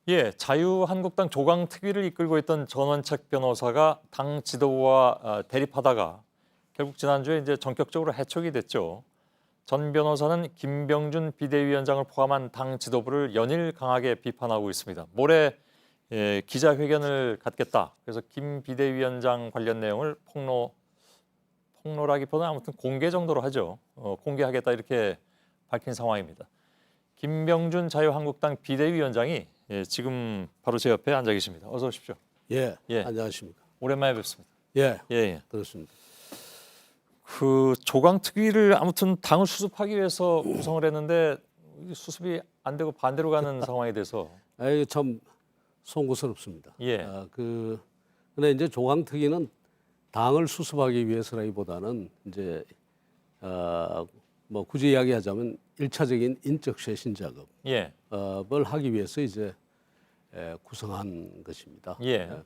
예, 자유한국당 조강특위를 이끌고 있던 전원책 변호사가 당 지도부와 대립하다가 결국 지난주에 이제 전격적으로 해촉이 됐죠. 전 변호사는 김병준 비대위원장을 포함한 당 지도부를 연일 강하게 비판하고 있습니다. 모레 기자회견을 갖겠다. 그래서 김 비대위원장 관련 내용을 폭로라기보다는 아무튼 공개 정도로 하죠. 공개하겠다 이렇게 밝힌 상황입니다. 김병준 자유한국당 비대위원장이 지금 바로 제 옆에 앉아 계십니다. 어서 오십시오. 예, 안녕하십니까. 오랜만에 뵙습니다. 예, 그렇습니다. 그 조강특위를 아무튼 당을 수습하기 위해서 구성을 했는데 수습이 안 되고 반대로 가는 상황이 돼서 이게 참 송구스럽습니다. 예. 근데 이제 조강특위는 당을 수습하기 위해서라기보다는 이제 뭐 굳이 이야기하자면 일차적인 인적 쇄신 작업을 하기 위해서 이제 구성한 것입니다.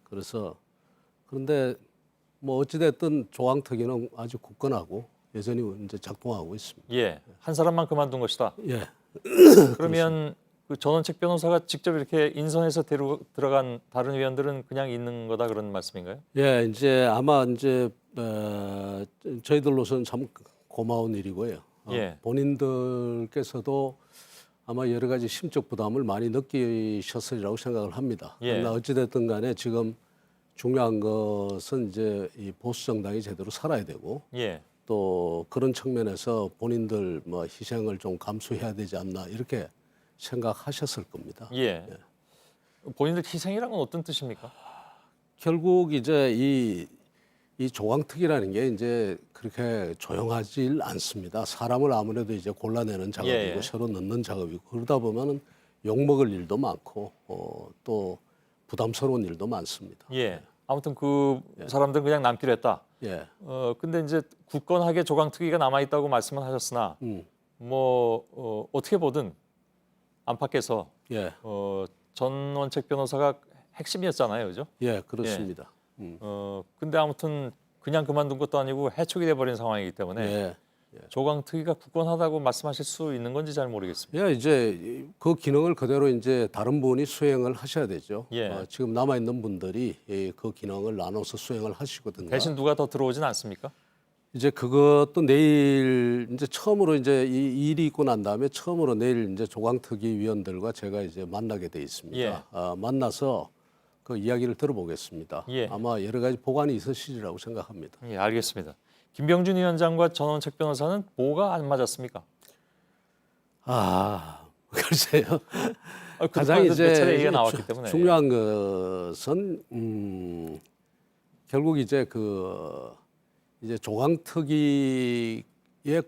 그래서 그런데 뭐 어찌됐든 조강특위는 아주 굳건하고 여전히 이제 작동하고 있습니다. 한 사람만 그만둔 것이다. 예. 그러면 그 전원책 변호사가 직접 이렇게 인선해서 들어간 다른 위원들은 그냥 있는 거다 그런 말씀인가요? 예, 이제 아마 이제 저희들로서는 참 고마운 일이고요. 본인들께서도 아마 여러 가지 심적 부담을 많이 느끼셨으리라고 생각을 합니다. 그러나 어찌됐든 간에 지금 중요한 것은 이제 이 보수 정당이 제대로 살아야 되고 또 그런 측면에서 본인들 뭐 희생을 좀 감수해야 되지 않나 이렇게 생각하셨을 겁니다. 본인들 희생이란 건 어떤 뜻입니까? 결국 이제 이 조강특위라는 게 이제 그렇게 조용하지 않습니다. 사람을 아무래도 이제 골라내는 작업이고 새로 넣는 작업이고 그러다 보면은 욕먹을 일도 많고 또 부담스러운 일도 많습니다. 아무튼 그 사람들은 그냥 남기로 했다. 근데 이제 굳건하게 조강특위가 남아 있다고 말씀을 하셨으나 뭐 어떻게 보든 안팎에서 전원책 변호사가 핵심이었잖아요, 그죠? 그렇습니다. 근데 아무튼 그냥 그만둔 것도 아니고 해촉이 돼버린 상황이기 때문에 조강특위가 굳건하다고 말씀하실 수 있는 건지 잘 모르겠습니다. 이제 그 기능을 그대로 이제 다른 분이 수행을 하셔야 되죠. 지금 남아 있는 분들이 그 기능을 나눠서 수행을 하시거든요. 대신 누가 더 들어오진 않습니까? 이제 그것도 내일 이제 처음으로 이제 이 일이 있고 난 다음에 처음으로 내일 이제 조강특위 위원들과 제가 이제 만나게 돼 있습니다. 만나서 그 이야기를 들어보겠습니다. 아마 여러 가지 보관이 있으시리라고 생각합니다. 알겠습니다. 김병준 위원장과 전원책 변호사는 뭐가 안 맞았습니까? 글쎄요. 가장 이제 몇 차례 얘기가 나왔기 때문에 중요한 것은 결국 이제 이제 조강특위의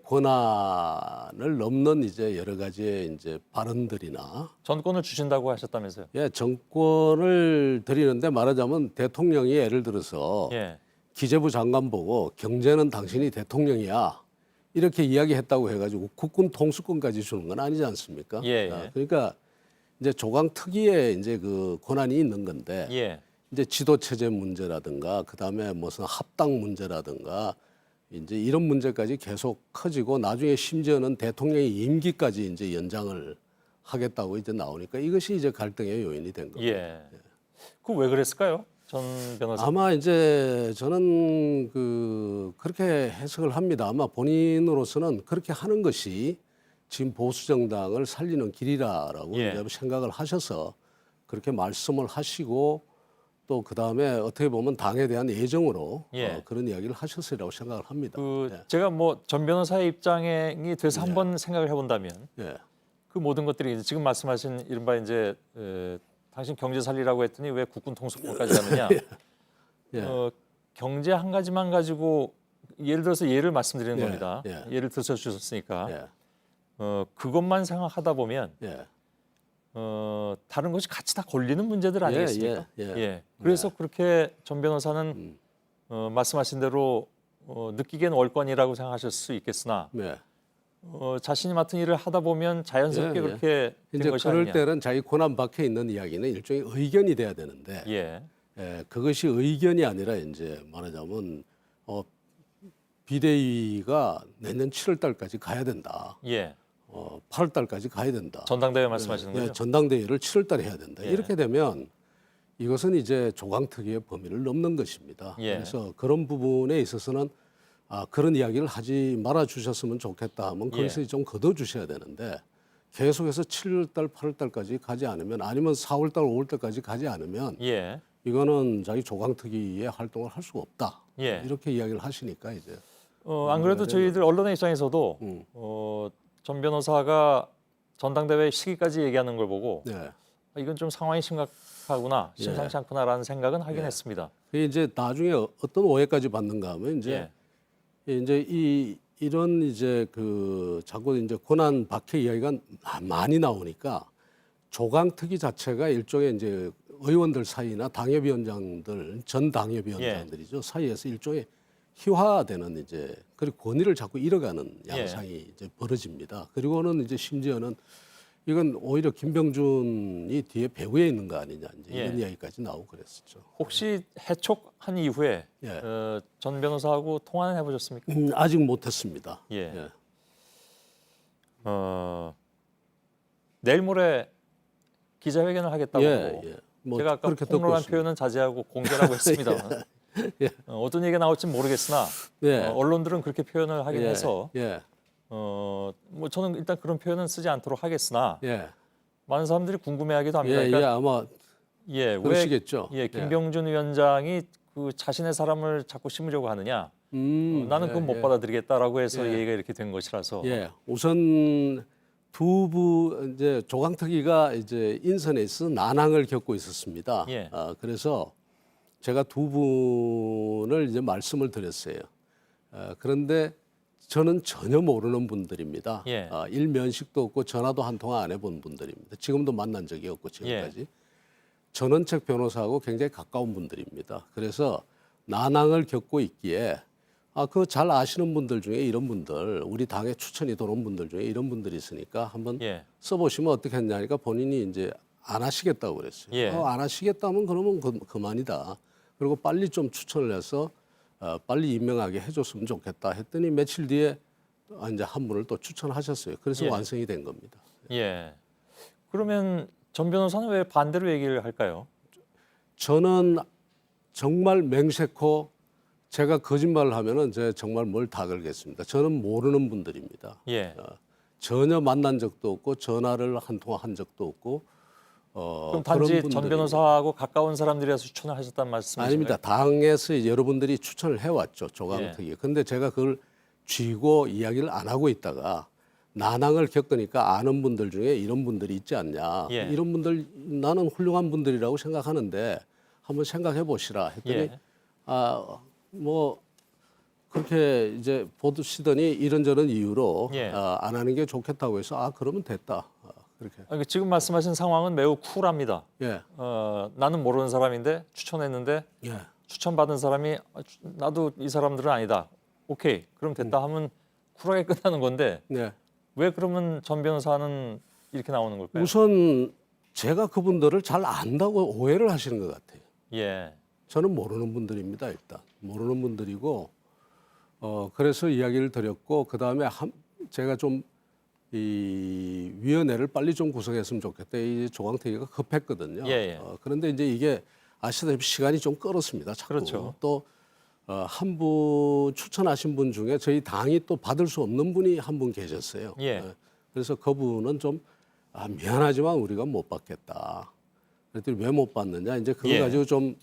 권한을 넘는 이제 여러 가지의 이제 발언들이나 전권을 주신다고 하셨다면서요? 정권을 드리는데 말하자면 대통령이 예를 들어서 기재부 장관 보고 경제는 당신이 대통령이야 이렇게 이야기했다고 해가지고 국군 통수권까지 주는 건 아니지 않습니까? 그러니까 이제 조강특위에 이제 그 권한이 있는 건데 이제 지도 체제 문제라든가 그다음에 무슨 합당 문제라든가 이제 이런 문제까지 계속 커지고 나중에 심지어는 대통령의 임기까지 이제 연장을 하겠다고 이제 나오니까 이것이 이제 갈등의 요인이 된 겁니다. 그 왜 그랬을까요, 전 변호사? 아마 이제 저는 그렇게 해석을 합니다. 아마 본인으로서는 그렇게 하는 것이 지금 보수 정당을 살리는 길이라라고 이제 생각을 하셔서 그렇게 말씀을 하시고 또 그다음에 어떻게 보면 당에 대한 애정으로 그런 이야기를 하셨으리라고 생각을 합니다. 제가 뭐 전 변호사의 입장이 돼서 한번 생각을 해본다면 그 모든 것들이 지금 말씀하신 이른바 이제 당신 경제 살리라고 했더니 왜 국군 통수권까지 하느냐? 경제 한 가지만 가지고 예를 들어서 예를 말씀드리는 겁니다. 예를 들어서 주셨으니까 그것만 생각하다 보면 다른 것이 같이 다 걸리는 문제들 아니겠습니까? 그래서 그렇게 전 변호사는 말씀하신 대로 느끼기엔 월권이라고 생각하실 수 있겠으나 자신이 맡은 일을 하다 보면 자연스럽게 그렇게 된 이제 것이 그럴 아니냐. 때는 자기 권한 밖에 있는 이야기는 일종의 의견이 돼야 되는데 그것이 의견이 아니라 이제 말하자면 비대위가 내년 7월 달까지 가야 된다. 8월 달까지 가야 된다. 전당대회 말씀하시는 거죠? 전당대회를 7월 달에 해야 된다. 예. 이렇게 되면 이것은 이제 조강특위의 범위를 넘는 것입니다. 예. 그래서 그런 부분에 있어서는 그런 이야기를 하지 말아 주셨으면 좋겠다 하면 거기서 좀 걷어 주셔야 되는데 계속해서 7월 달, 8월 달까지 가지 않으면 아니면 4월 달, 5월 달까지 가지 않으면 예. 이거는 자기 조강특위의 활동을 할 수가 없다. 예. 이렇게 이야기를 하시니까 이제 안 그래도 저희들 언론의 입장에서도 전 변호사가 전당대회 시기까지 얘기하는 걸 보고 네. 이건 좀 상황이 심각하구나, 심상치 않구나라는 생각은 하긴 예. 했습니다. 그게 이제 나중에 어떤 오해까지 받는가 하면 이제 이런 이제 그 자꾸 이제 권한 박해 이야기가 많이 나오니까 조강특위 자체가 일종의 이제 의원들 사이나 당협위원장들 전 당협위원장들이죠 사이에서 일종의 희화되는 이제 그리고 권위를 자꾸 잃어가는 양상이 이제 벌어집니다. 그리고는 이제 심지어는 이건 오히려 김병준이 뒤에 배후에 있는 거 아니냐 이제 이런 이야기까지 나오고 그랬었죠. 혹시 해촉한 이후에 전 변호사하고 통화는 해보셨습니까? 아직 못했습니다. 예. 내일 모레 기자회견을 하겠다고 하고 뭐 제가 아까 폭로한 표현은 자제하고 공개라고 했습니다만 어떤 얘기가 나올지 모르겠으나 언론들은 그렇게 표현을 하긴 해서 뭐 저는 일단 그런 표현은 쓰지 않도록 하겠으나 많은 사람들이 궁금해하기도 합니다. 그러니까 아마 그러시겠죠. 김병준 위원장이 그 자신의 사람을 자꾸 심으려고 하느냐? 나는 그건 못 받아들이겠다라고 해서 얘기가 이렇게 된 것이라서. 우선 이제 조강특위가 이제 인선에 있어 난항을 겪고 있었습니다. 그래서 제가 두 분을 이제 말씀을 드렸어요. 그런데 저는 전혀 모르는 분들입니다. 일면식도 없고 전화도 한 통화 안 해본 분들입니다. 지금도 만난 적이 없고 지금까지. 전원책 변호사하고 굉장히 가까운 분들입니다. 그래서 난항을 겪고 있기에 그 잘 아시는 분들 중에 이런 분들 우리 당에 추천이 들어온 분들 중에 이런 분들이 있으니까 한번 써보시면 어떻겠냐니까 본인이 이제 안 하시겠다고 그랬어요. 안 하시겠다면 그러면 그만이다. 그리고 빨리 좀 추천을 해서 빨리 임명하게 해줬으면 좋겠다 했더니 며칠 뒤에 이제 한 분을 또 추천하셨어요. 그래서 완성이 된 겁니다. 그러면 전 변호사는 왜 반대로 얘기를 할까요? 저는 정말 맹세코 제가 거짓말을 하면은 제가 정말 뭘 다 걸겠습니다. 저는 모르는 분들입니다. 전혀 만난 적도 없고 전화를 한 통화 한 적도 없고. 그럼 단지 전 변호사하고 가까운 사람들이라서 추천을 하셨다는 말씀이신가요? 아닙니다. 당에서 여러분들이 추천을 해왔죠. 조강특위. 근데 제가 그걸 쥐고 이야기를 안 하고 있다가 난항을 겪으니까 아는 분들 중에 이런 분들이 있지 않냐. 이런 분들 나는 훌륭한 분들이라고 생각하는데 한번 생각해 보시라 했더니 뭐 그렇게 이제 보시더니 이런저런 이유로 안 하는 게 좋겠다고 해서 그러면 됐다. 그렇게. 지금 말씀하신 상황은 매우 쿨합니다. 나는 모르는 사람인데 추천했는데 추천받은 사람이 나도 이 사람들은 아니다. 오케이. 그럼 됐다 하면 쿨하게 끝나는 건데 왜 그러면 전 변호사는 이렇게 나오는 걸까요? 우선 제가 그분들을 잘 안다고 오해를 하시는 것 같아요. 저는 모르는 분들입니다. 일단 모르는 분들이고 그래서 이야기를 드렸고 그다음에 제가 좀 이 위원회를 빨리 좀 구성했으면 좋겠다. 이 조강특위가 급했거든요. 그런데 이제 이게 아시다시피 시간이 좀 끌었습니다. 자꾸 또 한 분 추천하신 분 중에 저희 당이 또 받을 수 없는 분이 한 분 계셨어요. 그래서 그분은 좀 미안하지만 우리가 못 받겠다. 그랬더니 왜 못 받느냐. 이제 그거 가지고 좀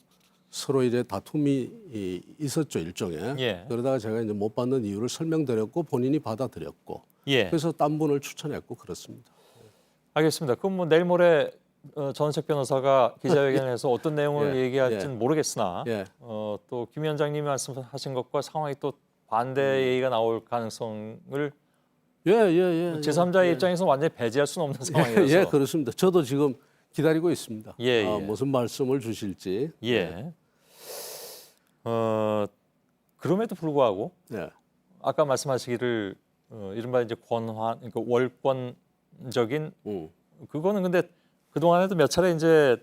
서로 이제 다툼이 있었죠 일종의. 그러다가 제가 이제 못 받는 이유를 설명드렸고 본인이 받아들였고. 그래서 딴 분을 추천했고 그렇습니다. 알겠습니다. 그럼 뭐 내일 모레 전원책 변호사가 기자회견을 해서 어떤 내용을 얘기할지는 모르겠으나 또 김 위원장님이 말씀하신 것과 상황이 또 반대 얘기가 나올 가능성을 제3자의 입장에서 완전히 배제할 수는 없는 상황이라서 그렇습니다. 저도 지금 기다리고 있습니다. 무슨 말씀을 주실지. 그럼에도 불구하고 아까 말씀하시기를 이른바 이제 권한, 그러니까 월권적인 그거는 근데 그 동안에도 몇 차례 이제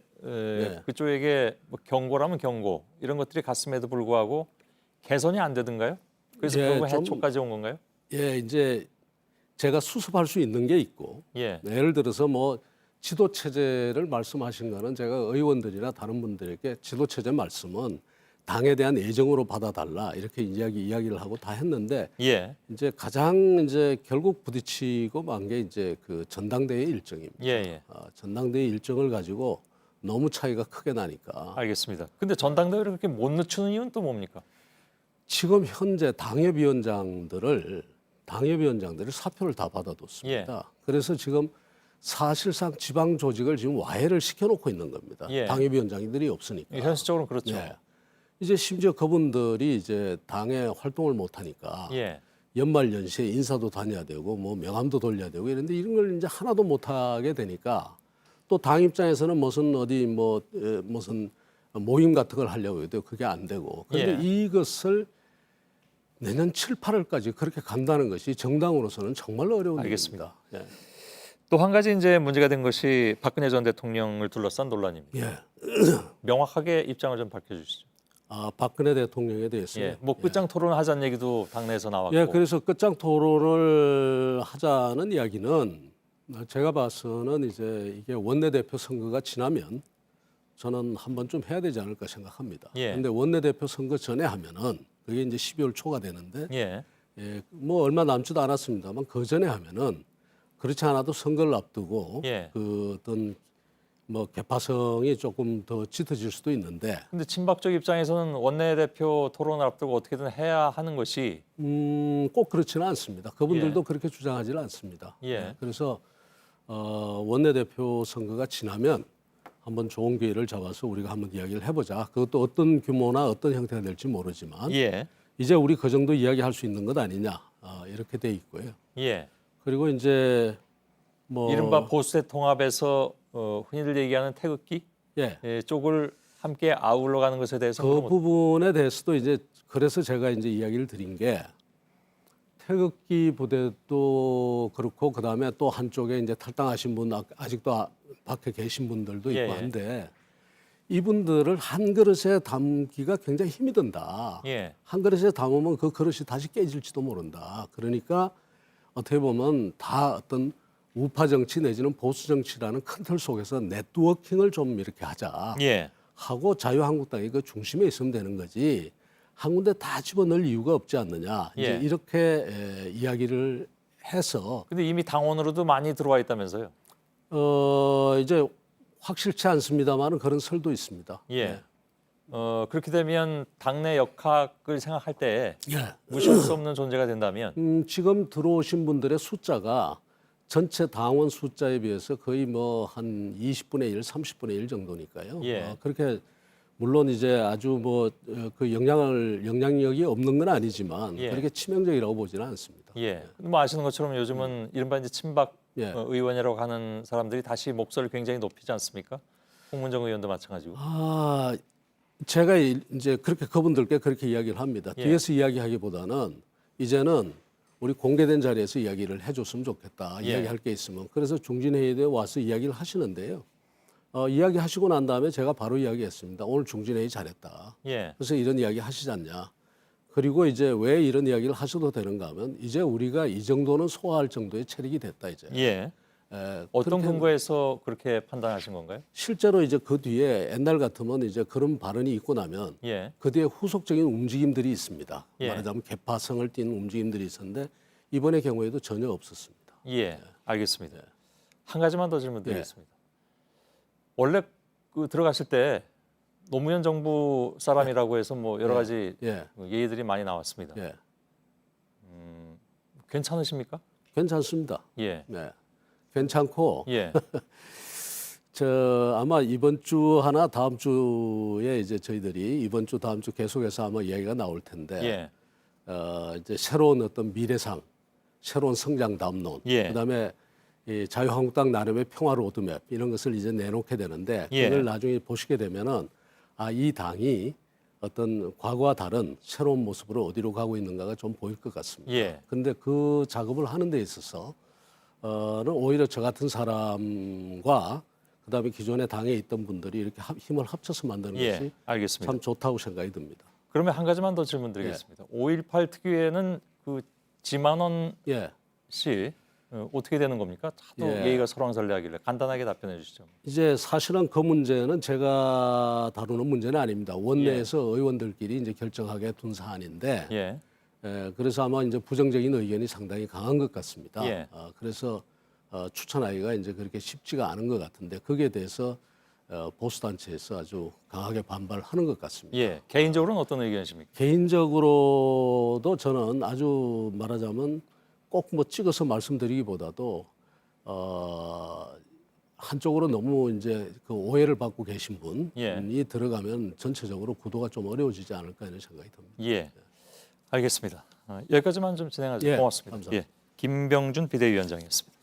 그쪽에게 뭐 경고라면 경고 이런 것들이 갔음에도 불구하고 개선이 안 되던가요? 그래서 결국 해촉까지 온 건가요? 이제 제가 수습할 수 있는 게 있고 예. 예를 들어서 뭐 지도 체제를 말씀하신 거는 제가 의원들이나 다른 분들에게 지도 체제 말씀은 당에 대한 애정으로 받아달라 이렇게 이야기를 하고 다 했는데 예. 이제 가장 이제 결국 부딪히고 만 게 이제 그 전당대회 일정입니다. 예. 예. 전당대회 일정을 가지고 너무 차이가 크게 나니까 알겠습니다. 근데 전당대회를 그렇게 못 늦추는 이유는 또 뭡니까? 지금 현재 당협위원장들을 사표를 다 받아뒀습니다. 그래서 지금 사실상 지방 조직을 지금 와해를 시켜놓고 있는 겁니다. 예. 당협위원장들이 없으니까. 현실적으로는 그렇죠. 예. 이제 심지어 그분들이 이제 당에 활동을 못 하니까 예. 연말 연시에 인사도 다녀야 되고 뭐 명함도 돌려야 되고 이런데 이런 걸 이제 하나도 못 하게 되니까 또 당 입장에서는 무슨 어디 뭐 무슨 모임 같은 걸 하려고 해도 그게 안 되고 그런데 예. 이것을 내년 7, 8월까지 그렇게 간다는 것이 정당으로서는 정말로 어려운 알겠습니다. 일입니다. 또 한 가지 이제 문제가 된 것이 박근혜 전 대통령을 둘러싼 논란입니다. 예. 명확하게 입장을 좀 밝혀주시죠. 박근혜 대통령에 대해서 예. 뭐 끝장 토론하자는 얘기도 당내에서 나왔고. 예, 그래서 끝장 토론을 하자는 이야기는 제가 봐서는 이제 이게 원내대표 선거가 지나면 저는 한번 좀 해야 되지 않을까 생각합니다. 예. 근데 원내대표 선거 전에 하면은 그게 이제 12월 초가 되는데 예. 뭐 얼마 남지도 않았습니다만 그 전에 하면은 그렇지 않아도 선거를 앞두고 예. 그 어떤 뭐 개파성이 조금 더 짙어질 수도 있는데 근데 친박적 입장에서는 원내대표 토론을 앞두고 어떻게든 해야 하는 것이 꼭 그렇지는 않습니다. 그분들도 그렇게 주장하지는 않습니다. 예. 그래서 원내대표 선거가 지나면 한번 좋은 기회를 잡아서 우리가 한번 이야기를 해보자. 그것도 어떤 규모나 어떤 형태가 될지 모르지만 예. 이제 우리 그 정도 이야기할 수 있는 것 아니냐 이렇게 돼 있고요. 예. 그리고 이제 뭐 이른바 보수의 통합에서 흔히들 얘기하는 태극기 예. 쪽을 함께 아울러 가는 것에 대해서 그 부분에 대해서도 이제 그래서 제가 이제 이야기를 드린 게 태극기 부대도 그렇고 그 다음에 또 한쪽에 이제 탈당하신 분 아직도 밖에 계신 분들도 있고 예, 예. 한데 이분들을 한 그릇에 담기가 굉장히 힘이 든다. 예. 한 그릇에 담으면 그 그릇이 다시 깨질지도 모른다. 그러니까 어떻게 보면 다 어떤 우파 정치 내지는 보수 정치라는 큰 틀 속에서 네트워킹을 좀 이렇게 하자. 예. 하고 자유한국당이 그 중심에 있으면 되는 거지 한 군데 다 집어넣을 이유가 없지 않느냐 이제 예. 이렇게 이야기를 해서 근데 이미 당원으로도 많이 들어와 있다면서요. 이제 확실치 않습니다만은 그런 설도 있습니다. 예. 그렇게 되면 당내 역학을 생각할 때 예. 무시할 수 없는 존재가 된다면 지금 들어오신 분들의 숫자가 전체 당원 숫자에 비해서 거의 뭐 한 20분의 1, 30분의 1 정도니까요. 예. 그렇게 물론 이제 아주 뭐 그 영향력이 없는 건 아니지만 예. 그렇게 치명적이라고 보지는 않습니다. 예. 뭐 아시는 것처럼 요즘은 이른바 이제 친박 예. 의원이라고 하는 사람들이 다시 목소리를 굉장히 높이지 않습니까? 홍문정 의원도 마찬가지고. 제가 이제 그렇게 그분들께 그렇게 이야기를 합니다. 예. 뒤에서 이야기하기보다는 이제는 우리 공개된 자리에서 이야기를 해줬으면 좋겠다. 예. 이야기할 게 있으면. 그래서 중진회의에 와서 이야기를 하시는데요. 이야기하시고 난 다음에 제가 바로 이야기했습니다. 오늘 중진회의 잘했다. 예. 그래서 이런 이야기 하시지 않냐. 그리고 이제 왜 이런 이야기를 하셔도 되는가 하면 이제 우리가 이 정도는 소화할 정도의 체력이 됐다 이제. 예. 어떤 그렇게 근거에서 그렇게 판단하신 건가요? 실제로 이제 그 뒤에 옛날 같으면 이제 그런 발언이 있고 나면 예. 그 뒤에 후속적인 움직임들이 있습니다. 예. 말하자면 개파성을 띠는 움직임들이 있었는데 이번의 경우에도 전혀 없었습니다. 예. 알겠습니다. 한 가지만 더 질문드리겠습니다. 예. 원래 그 들어가실 때 노무현 정부 사람이라고 해서 뭐 여러 가지 예. 예의들이 많이 나왔습니다. 예. 괜찮으십니까? 괜찮습니다. 예. 네. 괜찮고 예. 아마 이번 주 하나 다음 주에 이제 저희들이 이번 주 다음 주 계속해서 아마 이야기가 나올 텐데 예. 이제 새로운 어떤 미래상, 새로운 성장 담론, 예. 그다음에 이 자유한국당 나름의 평화 로드맵 이런 것을 이제 내놓게 되는데 예. 그걸 나중에 보시게 되면은 이 당이 어떤 과거와 다른 새로운 모습으로 어디로 가고 있는가가 좀 보일 것 같습니다. 예. 그런데 그 작업을 하는 데 있어서 는 오히려 저 같은 사람과 그다음에 기존의 당에 있던 분들이 이렇게 힘을 합쳐서 만드는 예. 것이 알겠습니다. 참 좋다고 생각이 듭니다. 그러면 한 가지만 더 질문드리겠습니다. 5.18 특위에는 그 지만원 예. 씨 어떻게 되는 겁니까? 하도 예. 예의가 설왕설래하길래 간단하게 답변해 주시죠. 이제 사실은 그 문제는 제가 다루는 문제는 아닙니다. 원내에서 의원들끼리 이제 결정하게 둔 사안인데, 예. 그래서 아마 이제 부정적인 의견이 상당히 강한 것 같습니다. 예. 그래서 추천하기가 이제 그렇게 쉽지가 않은 것 같은데 거기에 대해서 보수 단체에서 아주 강하게 반발하는 것 같습니다. 예. 개인적으로는 어떤 의견이십니까? 개인적으로도 저는 아주 말하자면 꼭 뭐 찍어서 말씀드리기보다도 한쪽으로 너무 이제 그 오해를 받고 계신 분이 예. 들어가면 전체적으로 구도가 좀 어려워지지 않을까 이런 생각이 듭니다. 예. 알겠습니다. 여기까지만 좀 진행하죠. 예, 고맙습니다. 감사합니다. 김병준 비대위원장이었습니다.